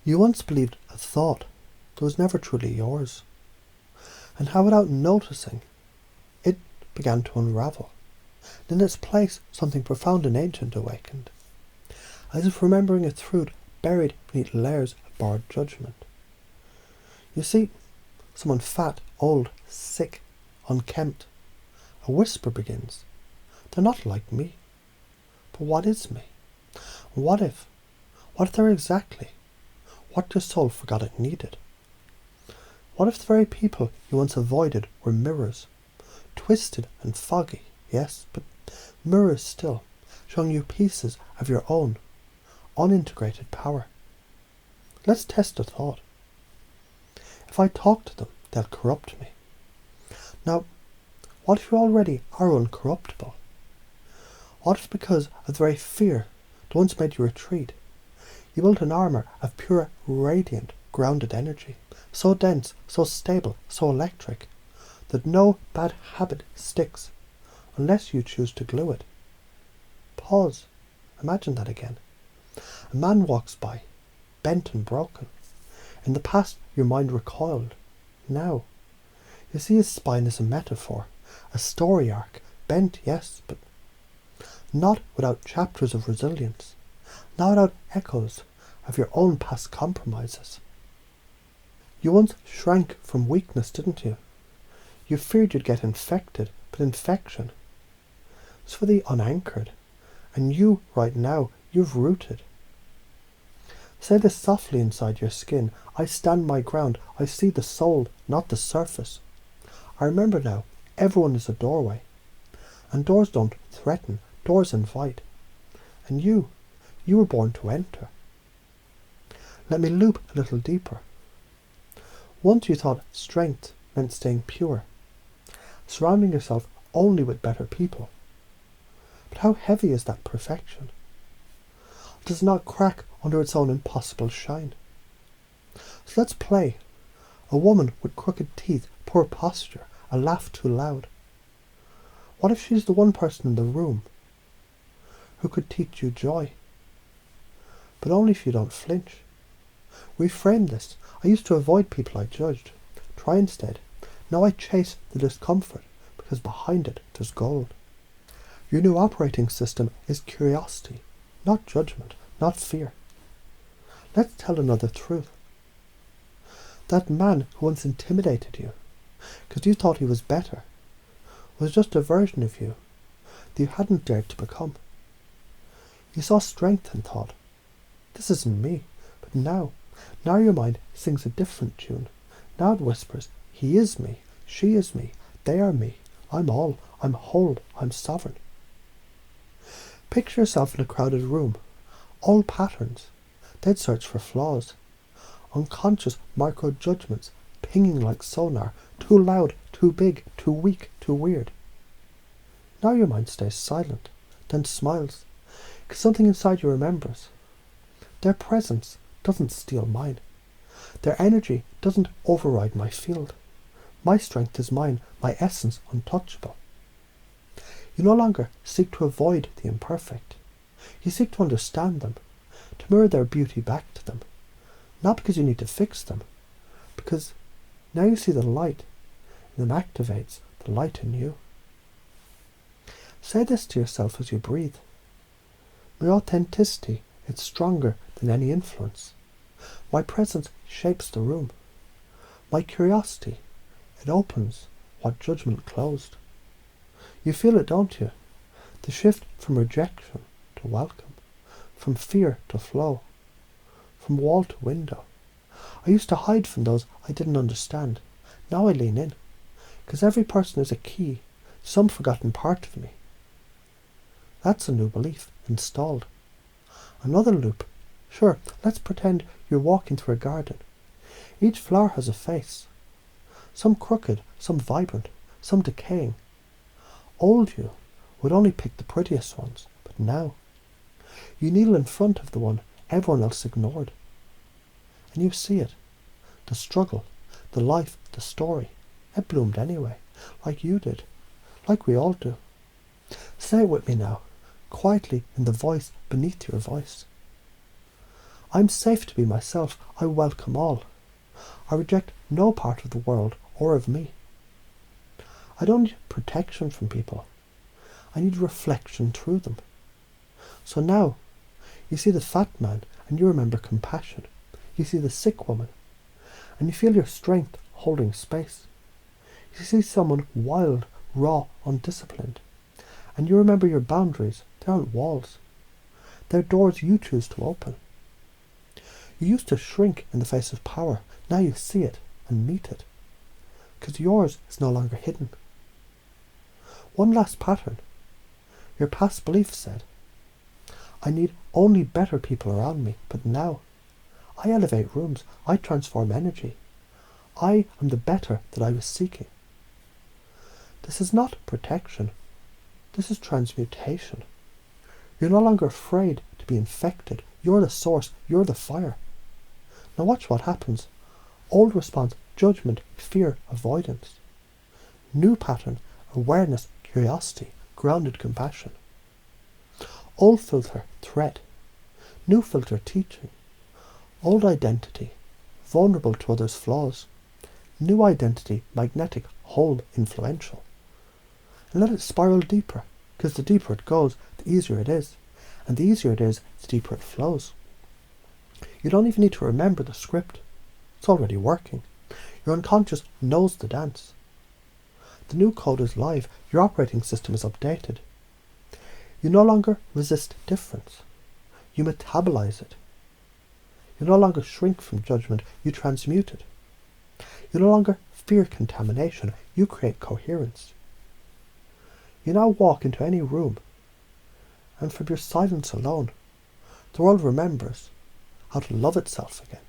You once believed a thought that was never truly yours, and how without noticing, it began to unravel. In its place, something profound and ancient awakened, as if remembering a truth buried beneath layers of borrowed judgment. You see, someone fat, old, sick, unkempt, a whisper begins. They're not like me. But what is me? What if they're exactly what your soul forgot it needed? What if the very people you once avoided were mirrors, twisted and foggy, yes, but mirrors still, showing you pieces of your own unintegrated power? Let's test a thought. If I talk to them, they'll corrupt me. Now, what if you already are uncorruptible? What if because of the very fear that once made you retreat, you built an armour of pure, radiant, grounded energy, so dense, so stable, so electric, that no bad habit sticks unless you choose to glue it? Pause. Imagine that again. A man walks by, bent and broken. In the past your mind recoiled. Now, you see his spine as a metaphor, a story arc, bent, yes, but not without chapters of resilience, not without echoes of your own past compromises. You once shrank from weakness, didn't you? You feared you'd get infected, but infection is for the unanchored, and you, right now, you've rooted. Say this softly inside your skin. I stand my ground. I see the soul, not the surface. I remember now, everyone is a doorway. And doors don't threaten, doors invite. And you were born to enter. Let me loop a little deeper. Once you thought strength meant staying pure, surrounding yourself only with better people. But how heavy is that perfection? Does it not crack under its own impossible shine? So let's play. A woman with crooked teeth, poor posture, a laugh too loud. What if she's the one person in the room who could teach you joy? But only if you don't flinch. Reframe this. I used to avoid people I judged. Try instead. Now I chase the discomfort because behind it there's gold. Your new operating system is curiosity, not judgment, not fear. Let's tell another truth. That man who once intimidated you, because you thought he was better, was just a version of you that you hadn't dared to become. You saw strength and thought, this isn't me. But now your mind sings a different tune. Now it whispers, he is me, she is me, they are me, I'm all, I'm whole, I'm sovereign. Picture yourself in a crowded room. All patterns. They'd search for flaws. Unconscious micro-judgments pinging like sonar. Too loud, too big, too weak, too weird. Now your mind stays silent, then smiles, because something inside you remembers. Their presence doesn't steal mine. Their energy doesn't override my field. My strength is mine, my essence untouchable. You no longer seek to avoid the imperfect. You seek to understand them, to mirror their beauty back to them. Not because you need to fix them, because now you see the light, and them activates the light in you. Say this to yourself as you breathe. My authenticity is stronger than any influence. My presence shapes the room. My curiosity, it opens what judgment closed. You feel it, don't you? The shift from rejection to welcome, from fear to flow, from wall to window. I used to hide from those I didn't understand. Now I lean in, because every person is a key, some forgotten part of me. That's a new belief, installed. Another loop. Sure, let's pretend you're walking through a garden. Each flower has a face. Some crooked, some vibrant, some decaying. Old you would only pick the prettiest ones, but now you kneel in front of the one everyone else ignored. And you see it. The struggle, the life, the story. It bloomed anyway, like you did, like we all do. Say it with me now, quietly in the voice beneath your voice. I'm safe to be myself. I welcome all. I reject no part of the world or of me. I don't need protection from people. I need reflection through them. So now, you see the fat man and you remember compassion. You see the sick woman and you feel your strength holding space. You see someone wild, raw, undisciplined, and you remember your boundaries. They aren't walls. They're doors you choose to open. You used to shrink in the face of power. Now you see it and meet it, because yours is no longer hidden. One last pattern. Your past belief said, I need only better people around me, but now I elevate rooms. I transform energy. I am the better that I was seeking. This is not protection. This is transmutation. You're no longer afraid to be infected. You're the source. You're the fire. Now watch what happens. Old response, judgment, fear, avoidance. New pattern, awareness, curiosity, grounded compassion. Old filter, threat. New filter, teaching. Old identity, vulnerable to others' flaws. New identity, magnetic, whole, influential. And let it spiral deeper, because the deeper it goes, the easier it is. And the easier it is, the deeper it flows. You don't even need to remember the script. It's already working. Your unconscious knows the dance. The new code is live. Your operating system is updated. You no longer resist difference. You metabolize it. You no longer shrink from judgment. You transmute it. You no longer fear contamination. You create coherence. You now walk into any room, and from your silence alone, the world remembers how to love itself again.